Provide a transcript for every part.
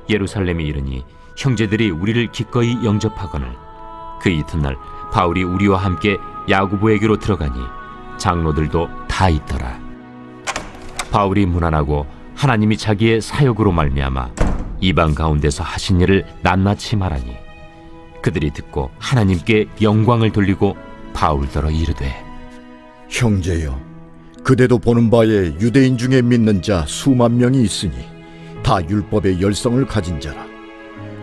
예루살렘에 이르니 형제들이 우리를 기꺼이 영접하거늘 그 이튿날 바울이 우리와 함께 야고보에게로 들어가니 장로들도 다 있더라. 바울이 문안하고 하나님이 자기의 사역으로 말미암아 이방 가운데서 하신 일을 낱낱이 말하니 그들이 듣고 하나님께 영광을 돌리고 바울더러 이르되, 형제여, 그대도 보는 바에 유대인 중에 믿는 자 수만 명이 있으니 다 율법의 열성을 가진 자라.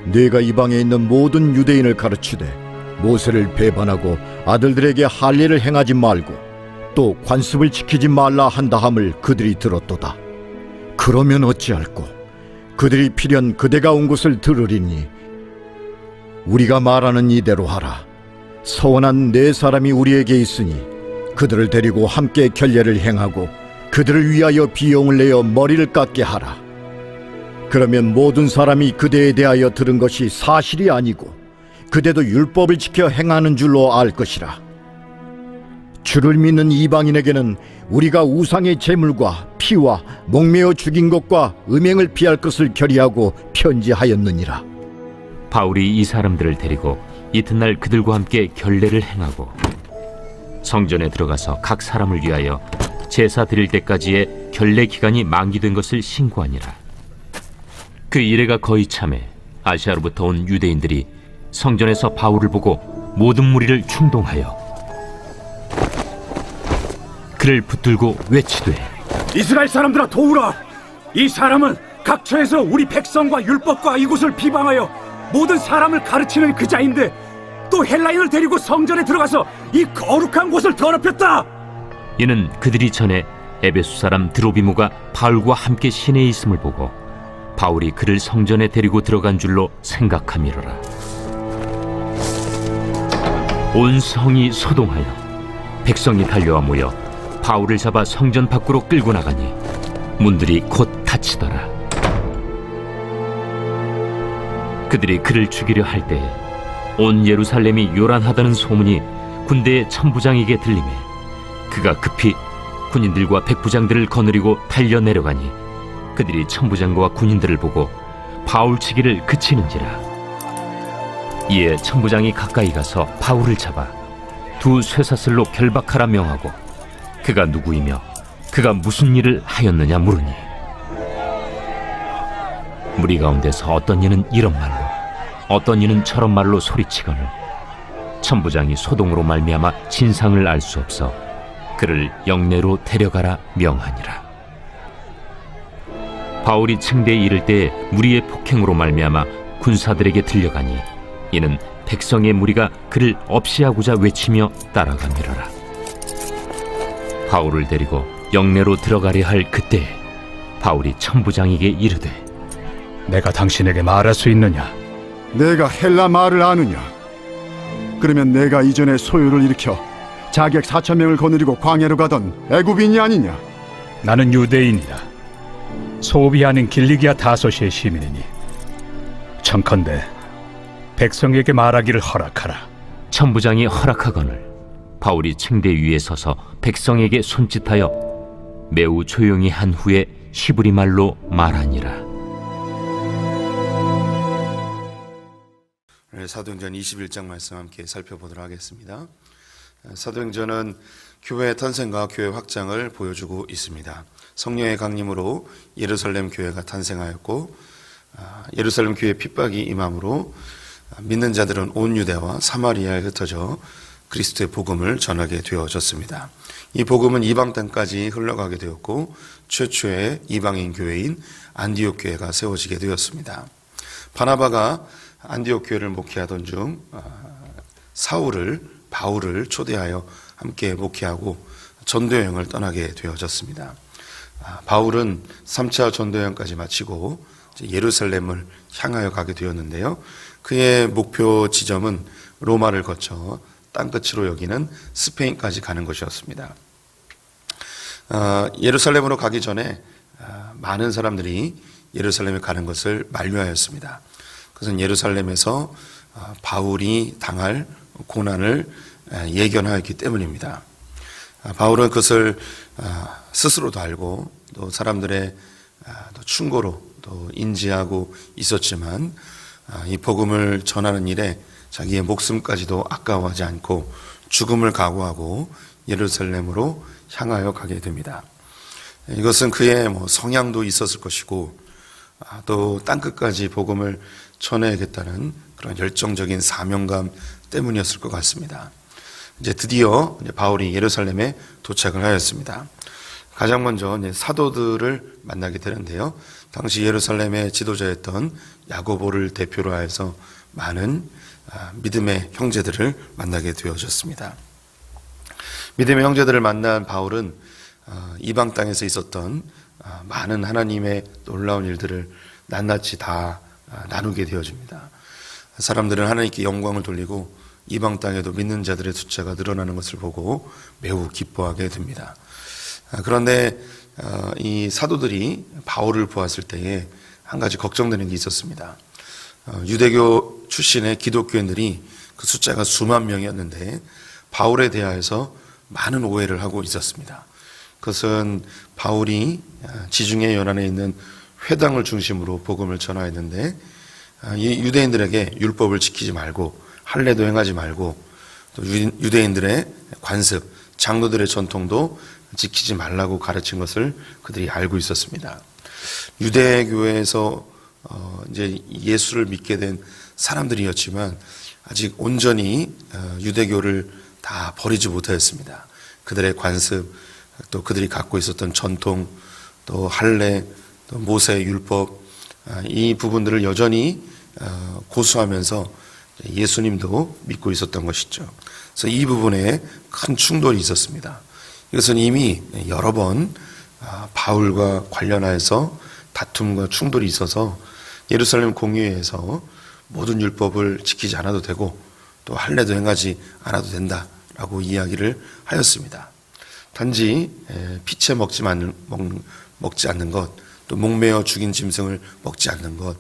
네가 이방에 있는 모든 유대인을 가르치되 모세를 배반하고 아들들에게 할례를 행하지 말고 또 관습을 지키지 말라 한다 함을 그들이 들었도다. 그러면 어찌할꼬? 그들이 필연 그대가 온 곳을 들으리니 우리가 말하는 이대로 하라. 서원한 네 사람이 우리에게 있으니 그들을 데리고 함께 결례를 행하고 그들을 위하여 비용을 내어 머리를 깎게 하라. 그러면 모든 사람이 그대에 대하여 들은 것이 사실이 아니고 그대도 율법을 지켜 행하는 줄로 알 것이라. 주를 믿는 이방인에게는 우리가 우상의 제물과 피와 목매어 죽인 것과 음행을 피할 것을 결의하고 편지하였느니라. 바울이 이 사람들을 데리고 이튿날 그들과 함께 결례를 행하고 성전에 들어가서 각 사람을 위하여 제사 드릴 때까지의 결례 기간이 만기된 것을 신고하니라. 그 이래가 거의 참에 아시아로부터 온 유대인들이 성전에서 바울을 보고 모든 무리를 충동하여 그를 붙들고 외치되, 이스라엘 사람들아, 도우라! 이 사람은 각처에서 우리 백성과 율법과 이곳을 비방하여 모든 사람을 가르치는 그 자인데 또 헬라인을 데리고 성전에 들어가서 이 거룩한 곳을 더럽혔다. 이는 그들이 전에 에베소 사람 드로비모가 바울과 함께 시내에 있음을 보고 바울이 그를 성전에 데리고 들어간 줄로 생각함이로라. 온 성이 소동하여 백성이 달려와 모여 바울을 잡아 성전 밖으로 끌고 나가니 문들이 곧 닫히더라. 그들이 그를 죽이려 할 때에 온 예루살렘이 요란하다는 소문이 군대의 천부장에게 들리매 그가 급히 군인들과 백부장들을 거느리고 달려 내려가니 그들이 천부장과 군인들을 보고 바울 치기를 그치는지라. 이에 천부장이 가까이 가서 바울을 잡아 두 쇠사슬로 결박하라 명하고 그가 누구이며 그가 무슨 일을 하였느냐 물으니 무리 가운데서 어떤 이는 이런 말로 어떤 이는 저런 말로 소리치거늘 천부장이 소동으로 말미암아 진상을 알 수 없어 그를 영내로 데려가라 명하니라. 바울이 층대에 이를 때에 무리의 폭행으로 말미암아 군사들에게 들려가니 이는 백성의 무리가 그를 없이하고자 외치며 따라가미러라. 바울을 데리고 영내로 들어가려 할 그때에 바울이 천부장에게 이르되, 내가 당신에게 말할 수 있느냐? 내가 헬라 말을 아느냐? 그러면 내가 이전에 소요를 일으켜 자객 4,000명을 거느리고 광야로 가던 애굽인이 아니냐? 나는 유대인이다. 소비하는 길리기아 다소시의 시민이니 청컨대 백성에게 말하기를 허락하라. 천부장이 허락하거늘 바울이 층대 위에 서서 백성에게 손짓하여 매우 조용히 한 후에 히브리 말로 말하니라. 사도행전 21장 말씀 함께 살펴보도록 하겠습니다. 사도행전은 교회의 탄생과 교회 확장을 보여주고 있습니다. 성령의 강림으로 예루살렘 교회가 탄생하였고 예루살렘 교회의 핍박이 임함으로 믿는 자들은 온 유대와 사마리아에 흩어져 그리스도의 복음을 전하게 되어졌습니다. 이 복음은 이방 땅까지 흘러가게 되었고 최초의 이방인 교회인 안디옥 교회가 세워지게 되었습니다. 바나바가 안디옥 교회를 목회하던 중 사울을 바울을 초대하여 함께 목회하고 전도여행을 떠나게 되어졌습니다. 바울은 3차 전도여행까지 마치고 예루살렘을 향하여 가게 되었는데요. 그의 목표 지점은 로마를 거쳐 땅끝으로 여기는 스페인까지 가는 것이었습니다. 예루살렘으로 가기 전에 많은 사람들이 예루살렘에 가는 것을 만류하였습니다. 그것은 예루살렘에서 바울이 당할 고난을 예견하였기 때문입니다. 바울은 그것을 스스로도 알고 또 사람들의 충고로 또 인지하고 있었지만 이 복음을 전하는 일에 자기의 목숨까지도 아까워하지 않고 죽음을 각오하고 예루살렘으로 향하여 가게 됩니다. 이것은 그의 성향도 있었을 것이고 또 땅끝까지 복음을 전해야겠다는 그런 열정적인 사명감 때문이었을 것 같습니다. 이제 드디어 바울이 예루살렘에 도착을 하였습니다. 가장 먼저 사도들을 만나게 되는데요. 당시 예루살렘의 지도자였던 야고보를 대표로 하여서 많은 믿음의 형제들을 만나게 되어졌습니다. 믿음의 형제들을 만난 바울은 이방 땅에서 있었던 많은 하나님의 놀라운 일들을 낱낱이 다 나누게 되어집니다. 사람들은 하나님께 영광을 돌리고 이방 땅에도 믿는 자들의 숫자가 늘어나는 것을 보고 매우 기뻐하게 됩니다. 그런데 이 사도들이 바울을 보았을 때에 한 가지 걱정되는 게 있었습니다. 유대교 출신의 기독교인들이 그 숫자가 수만 명이었는데 바울에 대하여서 많은 오해를 하고 있었습니다. 그것은 바울이 지중해 연안에 있는 회당을 중심으로 복음을 전하였는데 이 유대인들에게 율법을 지키지 말고 할례도 행하지 말고 또 유대인들의 관습, 장로들의 전통도 지키지 말라고 가르친 것을 그들이 알고 있었습니다. 유대교에서 이제 예수를 믿게 된 사람들이었지만 아직 온전히 유대교를 다 버리지 못하였습니다. 그들의 관습, 또 그들이 갖고 있었던 전통, 또 할례, 또 모세 율법, 이 부분들을 여전히 고수하면서 예수님도 믿고 있었던 것이죠. 그래서 이 부분에 큰 충돌이 있었습니다. 이것은 이미 여러 번 바울과 관련하여서 다툼과 충돌이 있어서 예루살렘 공의회에서 모든 율법을 지키지 않아도 되고 또 할례도 행하지 않아도 된다라고 이야기를 하였습니다. 단지 피채 먹지 않는 것, 또 목매어 죽인 짐승을 먹지 않는 것,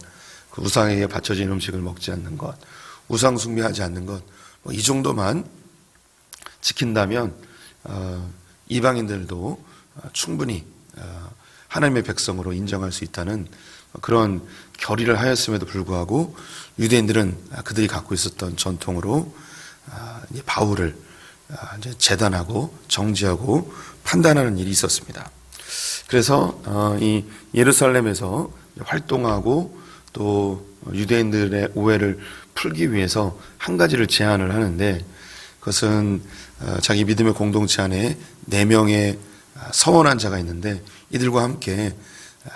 그 우상에게 바쳐진 음식을 먹지 않는 것, 우상 숭배하지 않는 것, 이 정도만 지킨다면 이방인들도 충분히 하나님의 백성으로 인정할 수 있다는 그런 결의를 하였음에도 불구하고 유대인들은 그들이 갖고 있었던 전통으로 바울을 재단하고 정지하고 판단하는 일이 있었습니다. 그래서 이 예루살렘에서 활동하고 또 유대인들의 오해를 풀기 위해서 한 가지를 제안을 하는데 그것은 자기 믿음의 공동체 안에 4명의 서원한 자가 있는데 이들과 함께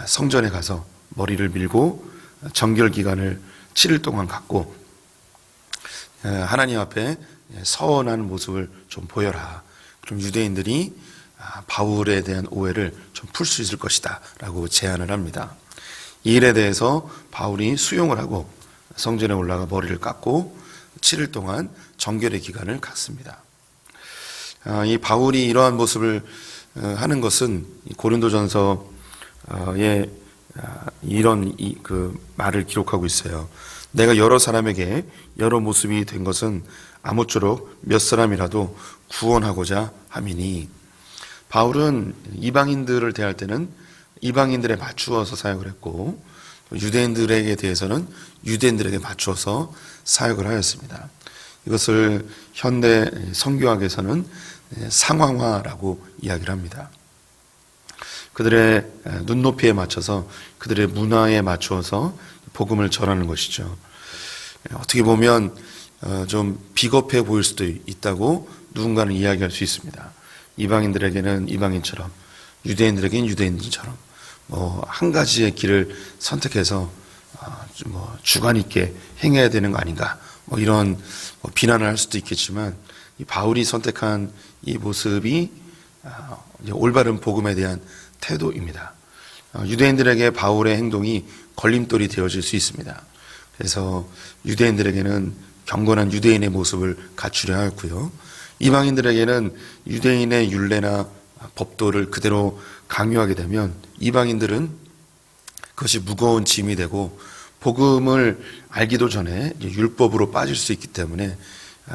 성전에 가서 머리를 밀고 정결 기간을 7일 동안 갖고 하나님 앞에 서원하는 모습을 좀 보여라. 그럼 유대인들이 바울에 대한 오해를 좀 풀 수 있을 것이다 라고 제안을 합니다. 이 일에 대해서 바울이 수용을 하고 성전에 올라가 머리를 깎고 7일 동안 정결의 기간을 갖습니다. 이 바울이 이러한 모습을 하는 것은 고린도전서에 이런 그 말을 기록하고 있어요. 내가 여러 사람에게 여러 모습이 된 것은 아무쪼록 몇 사람이라도 구원하고자 함이니. 바울은 이방인들을 대할 때는 이방인들에 맞추어서 사역을 했고 유대인들에게 대해서는 유대인들에게 맞추어서 사역을 하였습니다. 이것을 현대 성교학에서는 상황화라고 이야기를 합니다. 그들의 눈높이에 맞춰서 그들의 문화에 맞추어서 복음을 전하는 것이죠. 어떻게 보면 좀 비겁해 보일 수도 있다고 누군가는 이야기할 수 있습니다. 이방인들에게는 이방인처럼, 유대인들에게는 유대인처럼 한 가지의 길을 선택해서 주관 있게 행해야 되는 거 아닌가, 이런 비난을 할 수도 있겠지만 이 바울이 선택한 이 모습이 올바른 복음에 대한 태도입니다. 유대인들에게 바울의 행동이 걸림돌이 되어질 수 있습니다. 그래서 유대인들에게는 경건한 유대인의 모습을 갖추려 하였고요. 이방인들에게는 유대인의 율례나 법도를 그대로 강요하게 되면 이방인들은 그것이 무거운 짐이 되고 복음을 알기도 전에 율법으로 빠질 수 있기 때문에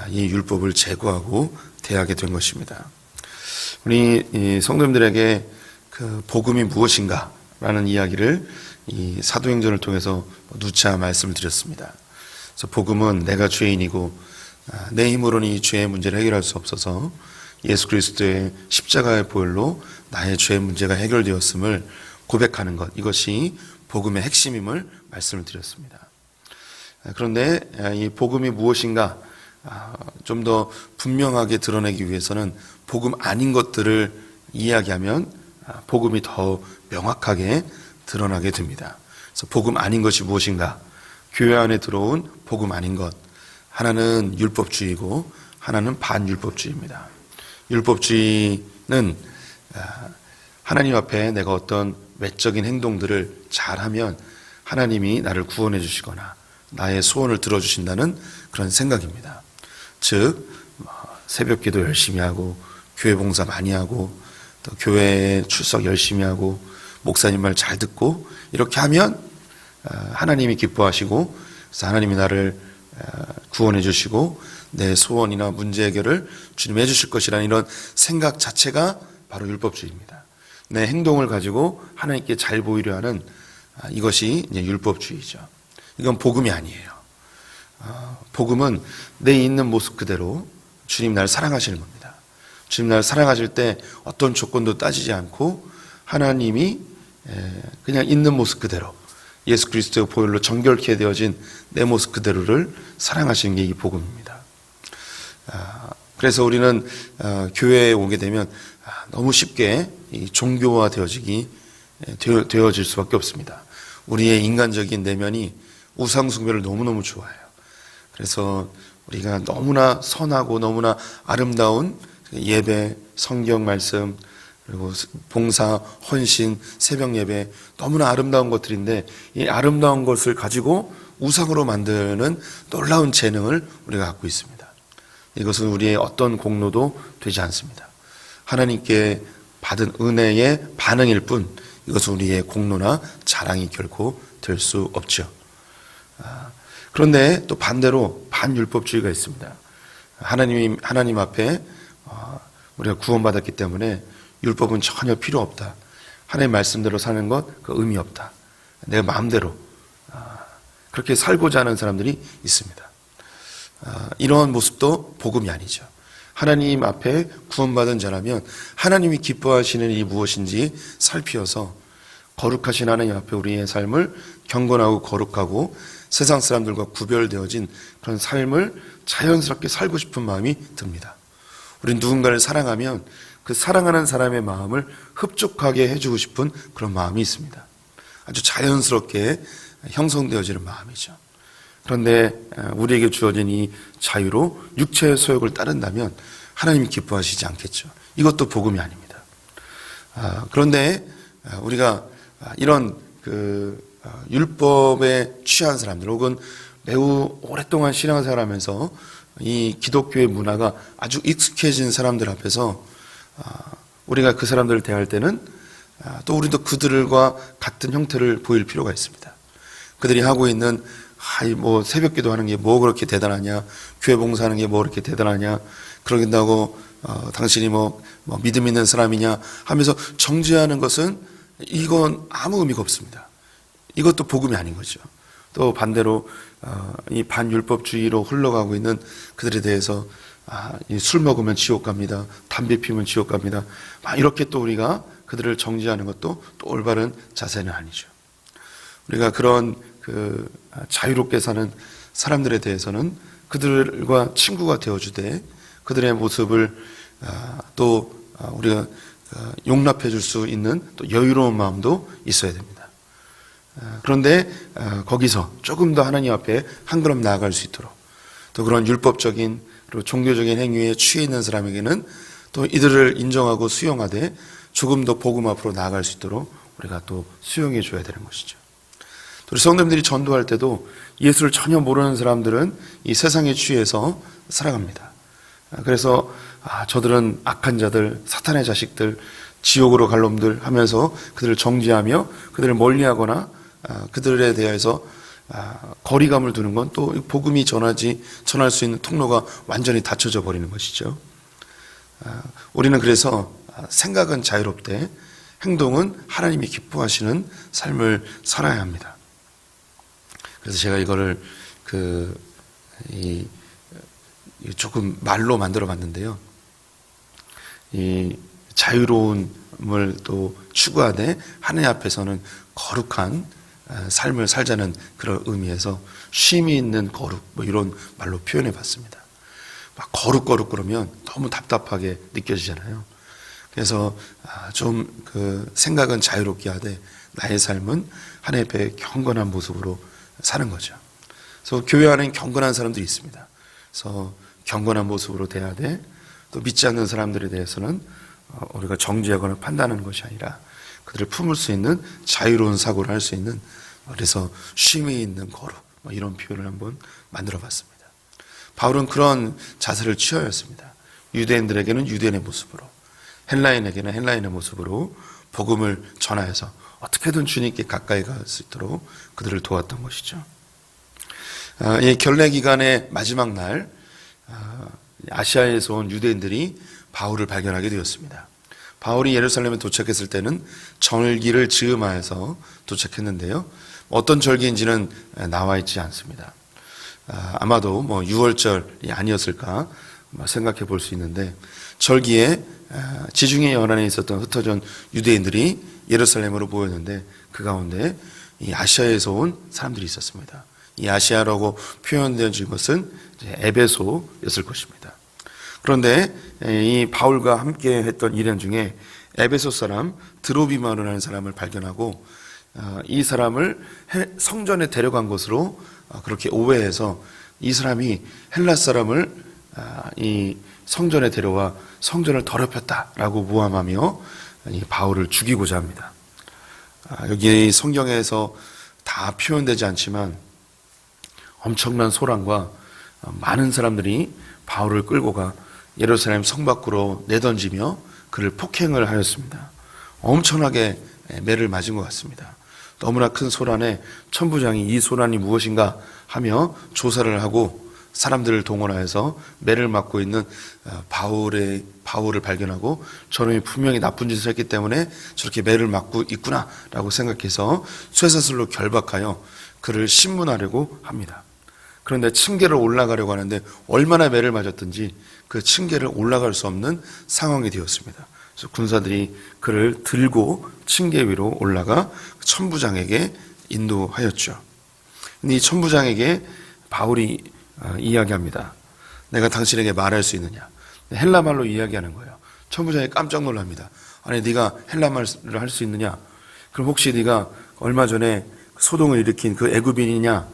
이 율법을 제거하고 대하게 된 것입니다. 우리 성도님들에게 그 복음이 무엇인가라는 이야기를 이 사도행전을 통해서 누차 말씀을 드렸습니다. 그래서 복음은 내가 죄인이고 내 힘으로는 이 죄의 문제를 해결할 수 없어서 예수 그리스도의 십자가의 보혈로 나의 죄의 문제가 해결되었음을 고백하는 것, 이것이 복음의 핵심임을 말씀을 드렸습니다. 그런데 이 복음이 무엇인가 좀 더 분명하게 드러내기 위해서는 복음 아닌 것들을 이야기하면 복음이 더 명확하게 드러나게 됩니다. 그래서 복음 아닌 것이 무엇인가? 교회 안에 들어온 복음 아닌 것. 하나는 율법주의고 하나는 반율법주의입니다. 율법주의는 하나님 앞에 내가 어떤 외적인 행동들을 잘하면 하나님이 나를 구원해 주시거나 나의 소원을 들어주신다는 그런 생각입니다. 즉 새벽기도 열심히 하고 교회 봉사 많이 하고 또 교회에 출석 열심히 하고 목사님 말 잘 듣고 이렇게 하면 하나님이 기뻐하시고 그래서 하나님이 나를 구원해 주시고 내 소원이나 문제 해결을 주님이 해주실 것이라는 이런 생각 자체가 바로 율법주의입니다. 내 행동을 가지고 하나님께 잘 보이려 하는 이것이 이제 율법주의죠. 이건 복음이 아니에요. 복음은 내 있는 모습 그대로 주님 날 사랑하시는 겁니다. 주님 날 사랑하실 때 어떤 조건도 따지지 않고 하나님이 그냥 있는 모습 그대로 예수 그리스도의 보혈로 정결케 되어진 내 모습 그대로를 사랑하시는 게 이 복음입니다. 그래서 우리는 교회에 오게 되면 너무 쉽게 종교화 되어질 수밖에 없습니다. 우리의 인간적인 내면이 우상 숭배를 너무너무 좋아해요. 그래서 우리가 너무나 선하고 너무나 아름다운 예배, 성경 말씀, 그리고 봉사, 헌신, 새벽 예배 너무나 아름다운 것들인데 이 아름다운 것을 가지고 우상으로 만드는 놀라운 재능을 우리가 갖고 있습니다. 이것은 우리의 어떤 공로도 되지 않습니다. 하나님께 받은 은혜의 반응일 뿐 이것은 우리의 공로나 자랑이 결코 될 수 없죠. 그런데 또 반대로 반율법주의가 있습니다. 하나님 앞에 우리가 구원받았기 때문에 율법은 전혀 필요 없다. 하나님 말씀대로 사는 것 그 의미 없다. 내 마음대로 그렇게 살고자 하는 사람들이 있습니다. 이러한 모습도 복음이 아니죠. 하나님 앞에 구원받은 자라면 하나님이 기뻐하시는 일이 무엇인지 살피어서 거룩하신 하나님 앞에 우리의 삶을 경건하고 거룩하고 세상 사람들과 구별되어진 그런 삶을 자연스럽게 살고 싶은 마음이 듭니다. 우리는 누군가를 사랑하면 그 사랑하는 사람의 마음을 흡족하게 해주고 싶은 그런 마음이 있습니다. 아주 자연스럽게 형성되어지는 마음이죠. 그런데 우리에게 주어진 이 자유로 육체의 소욕을 따른다면 하나님이 기뻐하시지 않겠죠. 이것도 복음이 아닙니다. 그런데 우리가 이런 율법에 취한 사람들 혹은 매우 오랫동안 신앙생활하면서 이 기독교의 문화가 아주 익숙해진 사람들 앞에서 우리가 그 사람들을 대할 때는 또 우리도 그들과 같은 형태를 보일 필요가 있습니다. 그들이 하고 있는 뭐 새벽기도 하는 게 뭐 그렇게 대단하냐, 교회 봉사하는 게 뭐 그렇게 대단하냐, 그러긴다고 당신이 뭐 믿음 있는 사람이냐 하면서 정죄하는 것은 이건 아무 의미가 없습니다. 이것도 복음이 아닌 거죠. 또 반대로 이 반율법주의로 흘러가고 있는 그들에 대해서 술 먹으면 지옥 갑니다. 담배 피우면 지옥 갑니다. 이렇게 또 우리가 그들을 정죄하는 것도 또 올바른 자세는 아니죠. 우리가 그런 자유롭게 사는 사람들에 대해서는 그들과 친구가 되어주되 그들의 모습을 또 우리가 용납해 줄 수 있는 또 여유로운 마음도 있어야 됩니다. 그런데 거기서 조금 더 하나님 앞에 한 걸음 나아갈 수 있도록 또 그런 율법적인 그리고 종교적인 행위에 취해 있는 사람에게는 또 이들을 인정하고 수용하되 조금 더 복음 앞으로 나아갈 수 있도록 우리가 또 수용해 줘야 되는 것이죠. 우리 성도님들이 전도할 때도 예수를 전혀 모르는 사람들은 이 세상에 취해서 살아갑니다. 그래서 저들은 악한 자들, 사탄의 자식들, 지옥으로 갈 놈들 하면서 그들을 정죄하며 그들을 멀리하거나 그들에 대해서 거리감을 두는 건 또 복음이 전할 수 있는 통로가 완전히 닫혀져 버리는 것이죠. 우리는 그래서 생각은 자유롭되 행동은 하나님이 기뻐하시는 삶을 살아야 합니다. 그래서 제가 이거를 조금 말로 만들어 봤는데요. 이 자유로움을 또 추구하되 하나님 앞에서는 거룩한 삶을 살자는 그런 의미에서 쉼이 있는 거룩, 뭐 이런 말로 표현해 봤습니다. 막 거룩 그러면 너무 답답하게 느껴지잖아요. 그래서 좀 생각은 자유롭게 하되 나의 삶은 하나님 앞에 경건한 모습으로 사는 거죠. 그래서 교회 안에 경건한 사람들이 있습니다. 그래서 경건한 모습으로 돼야 돼. 또 믿지 않는 사람들에 대해서는 우리가 정죄하거나 판단하는 것이 아니라 그들을 품을 수 있는 자유로운 사고를 할 수 있는, 그래서 쉼이 있는 거룩, 이런 표현을 한번 만들어 봤습니다. 바울은 그런 자세를 취하였습니다. 유대인들에게는 유대인의 모습으로, 헬라인에게는 헬라인의 모습으로 복음을 전하여서 어떻게든 주님께 가까이 갈 수 있도록 그들을 도왔던 것이죠. 이 결례 기간의 마지막 날 아시아에서 온 유대인들이 바울을 발견하게 되었습니다. 바울이 예루살렘에 도착했을 때는 절기를 즈음하여서 도착했는데요. 어떤 절기인지는 나와 있지 않습니다. 아마도 6월절이 아니었을까 생각해 볼 수 있는데, 절기에 지중해 연안에 있었던 흩어진 유대인들이 예루살렘으로 모였는데 그 가운데 이 아시아에서 온 사람들이 있었습니다. 이 아시아라고 표현되어진 것은 에베소였을 것입니다. 그런데 이 바울과 함께 했던 일행 중에 에베소 사람 드로비마르라는 사람을 발견하고 이 사람을 성전에 데려간 것으로 그렇게 오해해서 이 사람이 헬라 사람을 이 성전에 데려와 성전을 더럽혔다라고 모함하며 이 바울을 죽이고자 합니다. 여기 성경에서 다 표현되지 않지만 엄청난 소란과 많은 사람들이 바울을 끌고 가 예루살렘 성 밖으로 내던지며 그를 폭행을 하였습니다. 엄청나게 매를 맞은 것 같습니다. 너무나 큰 소란에 천부장이 이 소란이 무엇인가 하며 조사를 하고 사람들을 동원하여서 매를 맞고 있는 바울을 발견하고 저놈이 분명히 나쁜 짓을 했기 때문에 저렇게 매를 맞고 있구나라고 생각해서 쇠사슬로 결박하여 그를 신문하려고 합니다. 그런데 층계를 올라가려고 하는데 얼마나 매를 맞았든지 그 층계를 올라갈 수 없는 상황이 되었습니다. 그래서 군사들이 그를 들고 층계 위로 올라가 천부장에게 인도하였죠. 이 천부장에게 바울이 이야기합니다. 내가 당신에게 말할 수 있느냐? 헬라말로 이야기하는 거예요. 천부장이 깜짝 놀랍니다. 아니 네가 헬라말을 할 수 있느냐? 그럼 혹시 네가 얼마 전에 소동을 일으킨 그 애굽인이냐?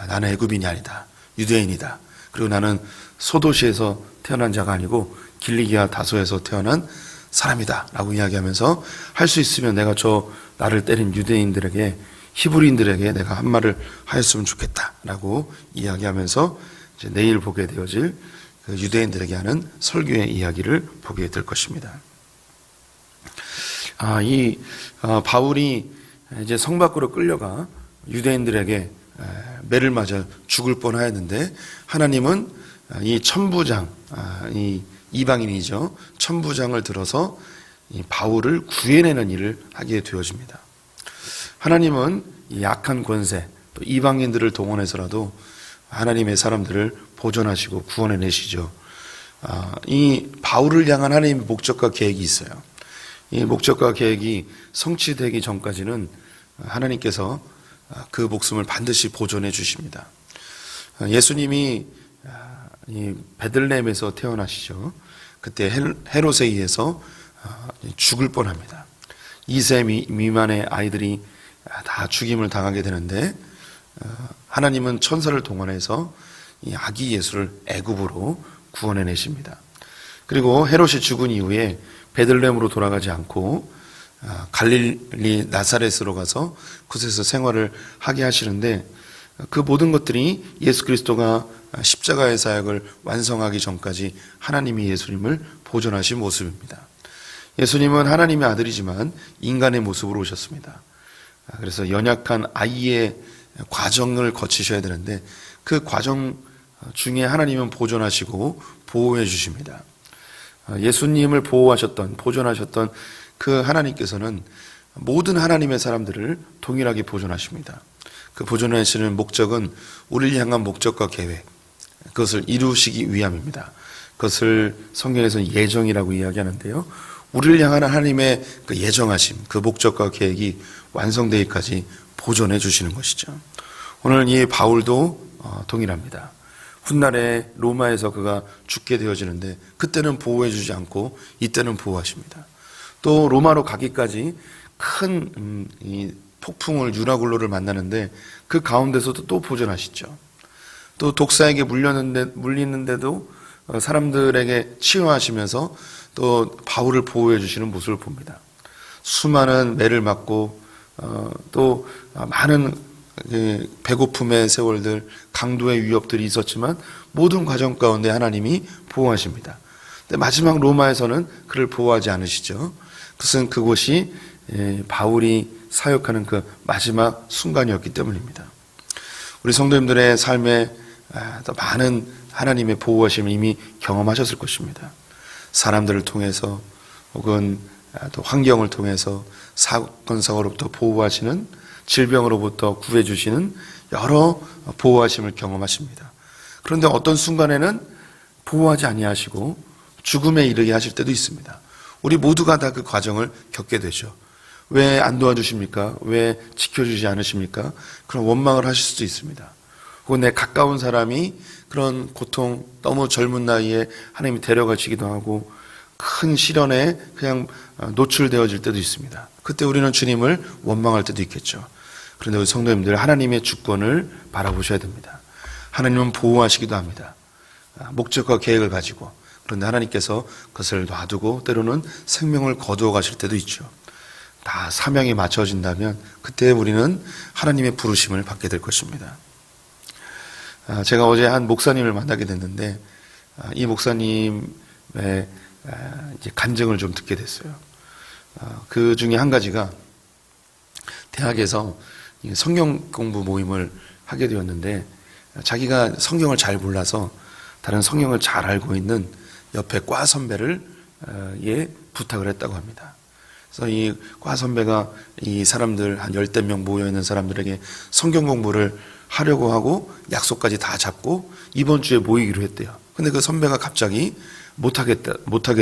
나는 애굽인이 아니다. 유대인이다. 그리고 나는 소도시에서 태어난 자가 아니고 길리기아 다소에서 태어난 사람이다 라고 이야기하면서 할 수 있으면 내가 저 나를 때린 유대인들에게, 히브리인들에게 내가 한 말을 하였으면 좋겠다 라고 이야기하면서 이제 내일 보게 되어질 그 유대인들에게 하는 설교의 이야기를 보게 될 것입니다. 바울이 이제 성 밖으로 끌려가 유대인들에게 매를 맞아 죽을 뻔하였는데 하나님은 이 천부장, 이 이방인이죠. 천부장을 들어서 이 바울을 구해내는 일을 하게 되어집니다. 하나님은 이 약한 권세, 또 이방인들을 동원해서라도 하나님의 사람들을 보존하시고 구원해내시죠. 이 바울을 향한 하나님의 목적과 계획이 있어요. 이 목적과 계획이 성취되기 전까지는 하나님께서 그 목숨을 반드시 보존해 주십니다. 예수님이 이 베들레헴에서 태어나시죠. 그때 헤롯에 의해서 죽을 뻔합니다. 2세 미만의 아이들이 다 죽임을 당하게 되는데 하나님은 천사를 동원해서 이 아기 예수를 애굽으로 구원해내십니다. 그리고 헤롯이 죽은 이후에 베들레헴으로 돌아가지 않고 갈릴리 나사렛으로 가서 그곳에서 생활을 하게 하시는데 그 모든 것들이 예수 그리스도가 십자가의 사역을 완성하기 전까지 하나님이 예수님을 보존하신 모습입니다. 예수님은 하나님의 아들이지만 인간의 모습으로 오셨습니다. 그래서 연약한 아이의 과정을 거치셔야 되는데 그 과정 중에 하나님은 보존하시고 보호해 주십니다. 예수님을 보호하셨던, 보존하셨던 그 하나님께서는 모든 하나님의 사람들을 동일하게 보존하십니다. 그 보존하시는 목적은 우리를 향한 목적과 계획, 그것을 이루시기 위함입니다. 그것을 성경에서는 예정이라고 이야기하는데요. 우리를 향한 하나님의 그 예정하심, 그 목적과 계획이 완성되기까지 보존해 주시는 것이죠. 오늘 이 바울도 동일합니다. 훗날에 로마에서 그가 죽게 되어지는데 그때는 보호해 주지 않고 이때는 보호하십니다. 또 로마로 가기까지 큰 이 폭풍을 유라굴로를 만나는데 그 가운데서도 또 보존하시죠. 또 독사에게 물리는데도 사람들에게 치유하시면서 또 바울을 보호해 주시는 모습을 봅니다. 수많은 매를 맞고 또 많은 배고픔의 세월들, 강도의 위협들이 있었지만 모든 과정 가운데 하나님이 보호하십니다. 근데 마지막 로마에서는 그를 보호하지 않으시죠. 그것은 그곳이 바울이 사역하는 그 마지막 순간이었기 때문입니다. 우리 성도님들의 삶에 더 많은 하나님의 보호하심을 이미 경험하셨을 것입니다. 사람들을 통해서 혹은 또 환경을 통해서 사건 사고로부터 보호하시는, 질병으로부터 구해주시는 여러 보호하심을 경험하십니다. 그런데 어떤 순간에는 보호하지 아니하시고 죽음에 이르게 하실 때도 있습니다. 우리 모두가 다 그 과정을 겪게 되죠. 왜 안 도와주십니까? 왜 지켜주지 않으십니까? 그런 원망을 하실 수도 있습니다. 혹은 내 가까운 사람이 그런 고통, 너무 젊은 나이에 하나님이 데려가시기도 하고 큰 시련에 그냥 노출되어질 때도 있습니다. 그때 우리는 주님을 원망할 때도 있겠죠. 그런데 우리 성도님들, 하나님의 주권을 바라보셔야 됩니다. 하나님은 보호하시기도 합니다. 목적과 계획을 가지고. 그런데 하나님께서 그것을 놔두고 때로는 생명을 거두어 가실 때도 있죠. 다 사명이 맞춰진다면 그때 우리는 하나님의 부르심을 받게 될 것입니다. 제가 어제 한 목사님을 만나게 됐는데 이 목사님의 이제 간증을 좀 듣게 됐어요. 그 중에 한 가지가 대학에서 성경 공부 모임을 하게 되었는데 자기가 성경을 잘 몰라서 다른 성경을 잘 알고 있는 옆에 과 선배를 부탁을 했다고 합니다. 그래서 이 과 선배가 이 사람들 한 10대 명 모여있는 사람들에게 성경 공부를 하려고 하고 약속까지 다 잡고 이번 주에 모이기로 했대요. 근데 그 선배가 갑자기 못하게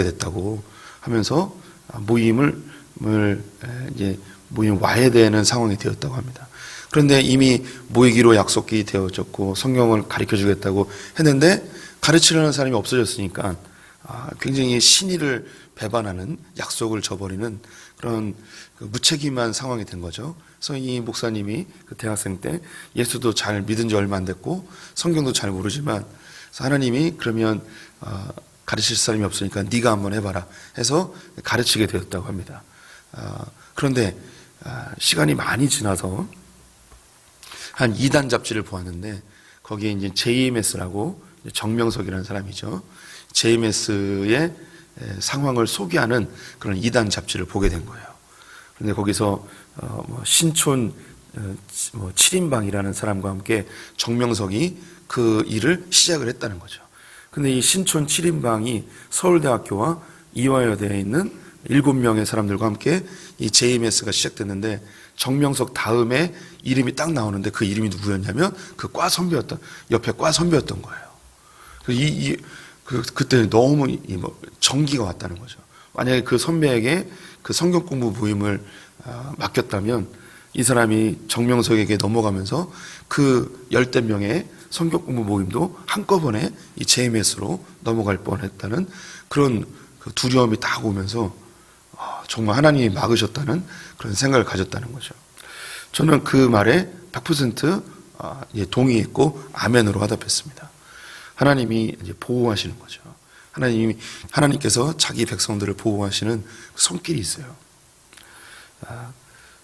됐다고 하면서 모임 와야 되는 상황이 되었다고 합니다. 그런데 이미 모이기로 약속이 되어졌고 성경을 가르쳐 주겠다고 했는데 가르치려는 사람이 없어졌으니까 굉장히 신의를 배반하는, 약속을 저버리는 그런 무책임한 상황이 된 거죠. 그래서 이 목사님이 그 대학생 때 예수도 잘 믿은 지 얼마 안 됐고 성경도 잘 모르지만 하나님이 그러면 가르칠 사람이 없으니까 네가 한번 해봐라 해서 가르치게 되었다고 합니다. 그런데 시간이 많이 지나서 한 2단 잡지를 보았는데 거기에 이제 JMS라고 정명석이라는 사람이죠. JMS의 상황을 소개하는 그런 2단 잡지를 보게 된 거예요. 그런데 거기서 신촌 7인방이라는 사람과 함께 정명석이 그 일을 시작을 했다는 거죠. 근데 이 신촌 7인방이 서울대학교와 이화여대에 있는 7명의 사람들과 함께 이 JMS가 시작됐는데 정명석 다음에 이름이 딱 나오는데 그 이름이 누구였냐면 그 과 선배였던, 옆에 과 선배였던 거예요. 그때 너무 정기가 왔다는 거죠. 만약에 그 선배에게 그 성경 공부 모임을 맡겼다면 이 사람이 정명석에게 넘어가면서 그 10대 명의 성경 공부 모임도 한꺼번에 이 JMS로 넘어갈 뻔했다는 그런 그 두려움이 딱 오면서 정말 하나님이 막으셨다는 그런 생각을 가졌다는 거죠. 저는 그 말에 100% 동의했고 아멘으로 화답했습니다. 하나님이 이제 보호하시는 거죠. 하나님께서 자기 백성들을 보호하시는 손길이 있어요.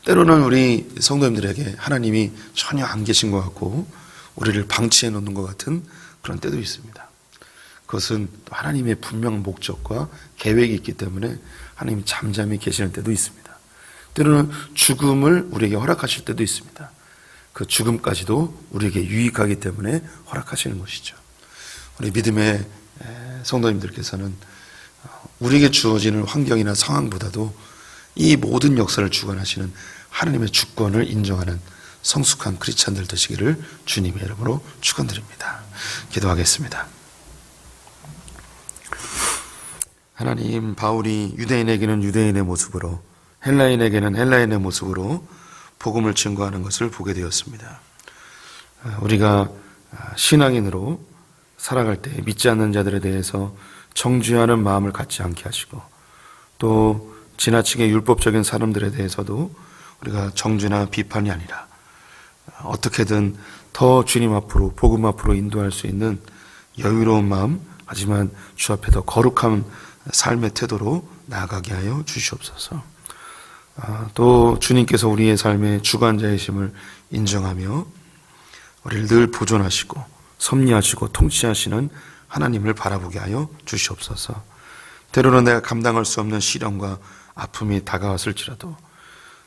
때로는 우리 성도님들에게 하나님이 전혀 안 계신 것 같고 우리를 방치해 놓는 것 같은 그런 때도 있습니다. 그것은 또 하나님의 분명한 목적과 계획이 있기 때문에 하나님이 잠잠히 계시는 때도 있습니다. 때로는 죽음을 우리에게 허락하실 때도 있습니다. 그 죽음까지도 우리에게 유익하기 때문에 허락하시는 것이죠. 우리 믿음의 성도님들께서는 우리에게 주어지는 환경이나 상황보다도 이 모든 역사를 주관하시는 하나님의 주권을 인정하는 성숙한 크리스찬들 되시기를 주님의 이름으로 축원드립니다. 기도하겠습니다. 하나님, 바울이 유대인에게는 유대인의 모습으로, 헬라인에게는 헬라인의 모습으로 복음을 증거하는 것을 보게 되었습니다. 우리가 신앙인으로 살아갈 때 믿지 않는 자들에 대해서 정죄하는 마음을 갖지 않게 하시고, 또 지나치게 율법적인 사람들에 대해서도 우리가 정죄나 비판이 아니라 어떻게든 더 주님 앞으로, 복음 앞으로 인도할 수 있는 여유로운 마음, 하지만 주 앞에 더 거룩한 삶의 태도로 나아가게 하여 주시옵소서. 또 주님께서 우리의 삶의 주관자이심을 인정하며 우리를 늘 보존하시고 섭리하시고 통치하시는 하나님을 바라보게 하여 주시옵소서. 때로는 내가 감당할 수 없는 시련과 아픔이 다가왔을지라도,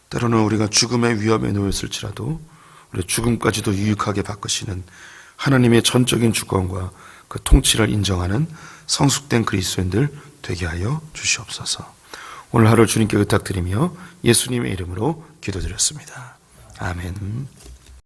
때로는 우리가 죽음의 위험에 놓였을지라도 우리 죽음까지도 유익하게 바꾸시는 하나님의 전적인 주권과 그 통치를 인정하는 성숙된 그리스도인들 되게 하여 주시옵소서. 오늘 하루 주님께 부탁드리며 예수님의 이름으로 기도드렸습니다. 아멘.